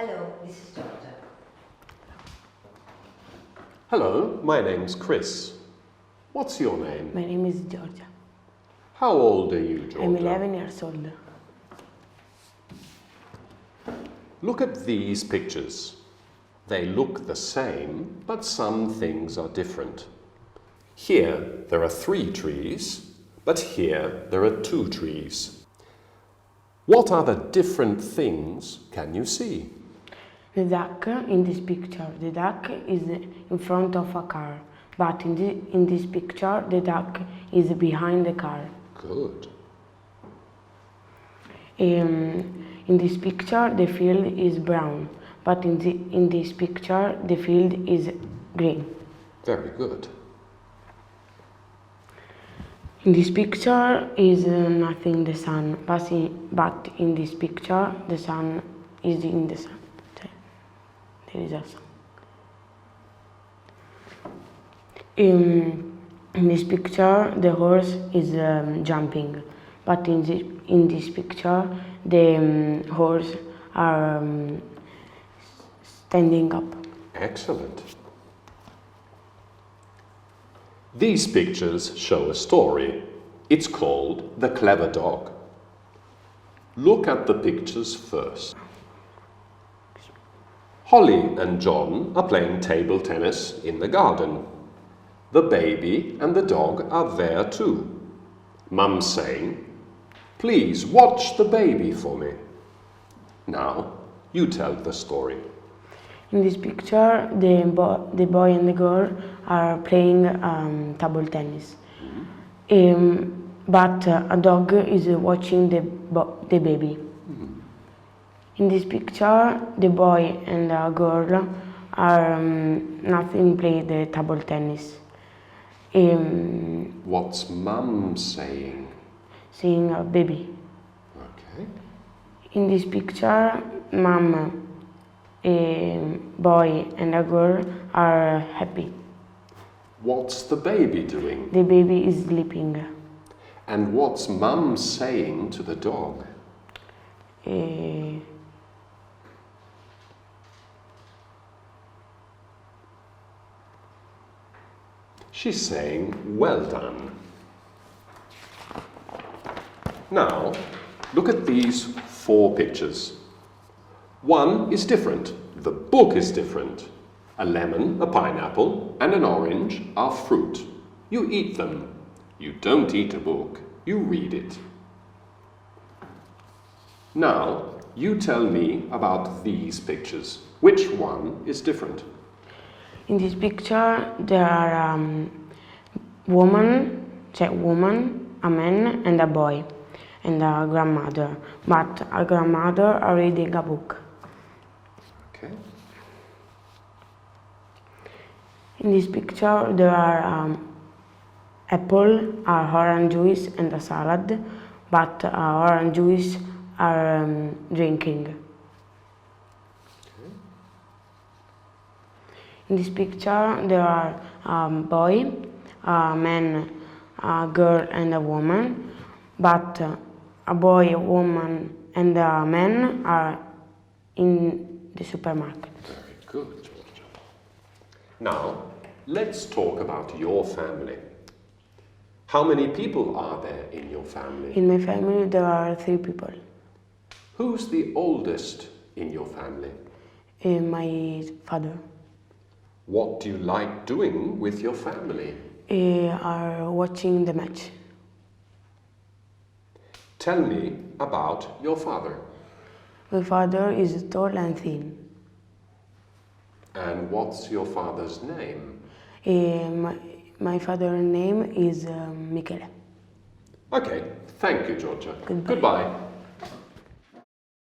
Hello, this is Giorgia. Hello, my name's Chris. What's your name? My name is Giorgia. How old are you, Giorgia? I'm 11 years old. Look at these pictures. They look the same, but some things are different. Here there are 3 trees, but here there are 2 trees. What other different things can you see? The duck in this picture, the duck is in front of a car, but in this picture the duck is behind the car. Good. In this picture the field is brown, but in this picture the field is green. Very good. In this picture is nothing the sun, but in this picture the sun is in the sun. There is a sun. In this picture the horse is jumping, but in this picture the horse are standing up. Excellent. These pictures show a story. It's called The Clever Dog. Look at the pictures first. Holly and John are playing table tennis in the garden. The baby and the dog are there too. Mum's saying, "Please watch the baby for me." Now, you tell the story. In this picture, the boy and the girl are playing table tennis. But a dog is watching the baby. In this picture, the boy and the girl are nothing play the table tennis. What's Mum saying? Seeing a baby. Okay. In this picture, Mom, a boy and a girl are happy. What's the baby doing? The baby is sleeping. And what's Mum saying to the dog? She's saying, "Well done." Now, look at these 4 pictures. One is different. The book is different. A lemon, a pineapple, and an orange are fruit. You eat them. You don't eat a book. You read it. Now, you tell me about these pictures. Which one is different? In this picture, there are woman, a man and a boy, and a grandmother. But a grandmother are reading a book. Okay. In this picture, there are apple, orange juice, and a salad. But orange juice are drinking. In this picture, there are a boy, a man, a girl, and a woman. But a boy, a woman, and a man are in the supermarket. Very good, Giorgia. Now, let's talk about your family. How many people are there in your family? In my family, there are 3 people. Who's the oldest in your family? My father. What do you like doing with your family? Are watching the match. Tell me about your father. My father is tall and thin. And what's your father's name? My father's name is Michele. Okay, thank you, Georgia. Goodbye. Goodbye.